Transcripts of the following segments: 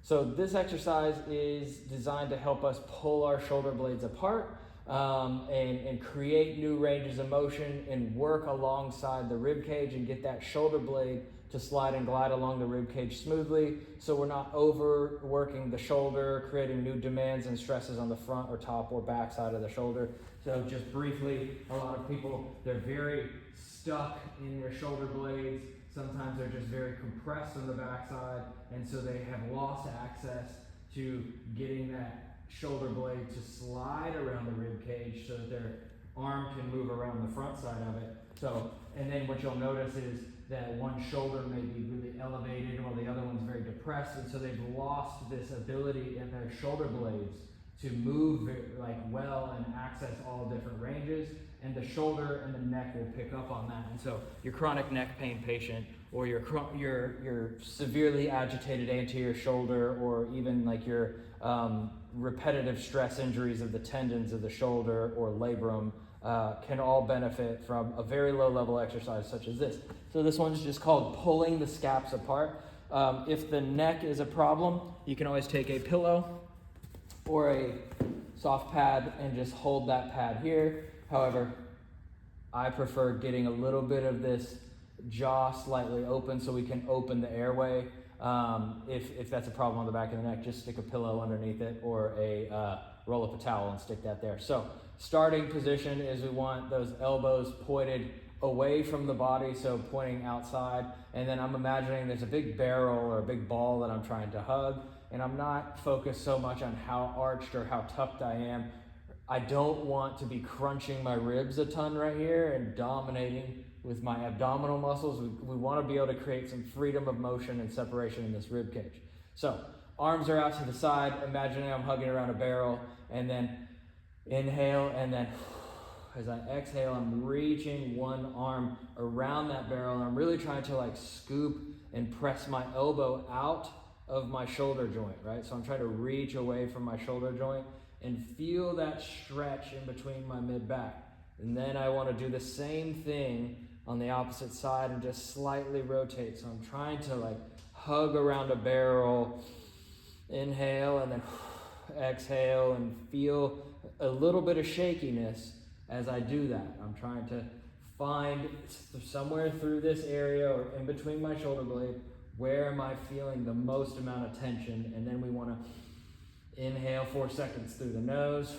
So this exercise is designed to help us pull our shoulder blades apart and create new ranges of motion and work alongside the rib cage and get that shoulder blade to slide and glide along the rib cage smoothly, so we're not overworking the shoulder, creating new demands and stresses on the front or top or back side of the shoulder. So just briefly, a lot of people, they're very stuck in their shoulder blades. Sometimes they're just very compressed on the backside, and so they have lost access to getting that shoulder blade to slide around the rib cage so that their arm can move around the front side of it. So, and then what you'll notice is that one shoulder may be really elevated while the other one's very depressed, and so they've lost this ability in their shoulder blades to move well and access all different ranges, and the shoulder and the neck will pick up on that. And so your chronic neck pain patient, or your severely agitated anterior shoulder, or even like your repetitive stress injuries of the tendons of the shoulder or labrum can all benefit from a very low level exercise such as this. So this one's just called pulling the scaps apart. If the neck is a problem, you can always take a pillow or a soft pad and just hold that pad here. However, I prefer getting a little bit of this jaw slightly open so we can open the airway. If that's a problem on the back of the neck, just stick a pillow underneath it or roll up a towel and stick that there. So starting position is we want those elbows pointed away from the body, so pointing outside. And then I'm imagining there's a big barrel or a big ball that I'm trying to hug, and I'm not focused so much on how arched or how tucked I am. I don't want to be crunching my ribs a ton right here and dominating with my abdominal muscles. We want to be able to create some freedom of motion and separation in this rib cage. So arms are out to the side, imagining I'm hugging around a barrel, and then inhale, and then as I exhale, I'm reaching one arm around that barrel, and I'm really trying to scoop and press my elbow out of my shoulder joint, right? So I'm trying to reach away from my shoulder joint and feel that stretch in between my mid-back. And then I want to do the same thing on the opposite side and just slightly rotate. So I'm trying to hug around a barrel, inhale, and then exhale, and feel a little bit of shakiness as I do that. I'm trying to find somewhere through this area or in between my shoulder blade, where am I feeling the most amount of tension? And then we want to inhale 4 seconds through the nose,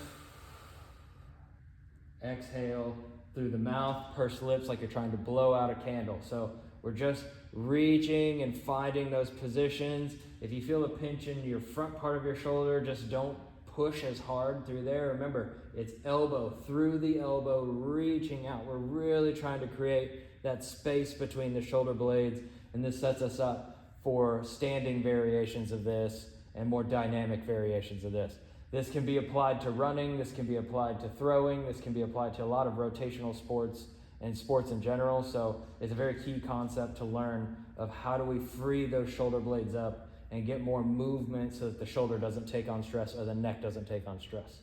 exhale through the mouth, purse lips like you're trying to blow out a candle. So we're just reaching and finding those positions. If you feel a pinch in your front part of your shoulder, just don't push as hard through there. Remember, it's elbow through the elbow, reaching out. We're really trying to create that space between the shoulder blades, and this sets us up for standing variations of this and more dynamic variations of this. This can be applied to running, this can be applied to throwing, this can be applied to a lot of rotational sports and sports in general. So it's a very key concept to learn of how do we free those shoulder blades up and get more movement so that the shoulder doesn't take on stress or the neck doesn't take on stress.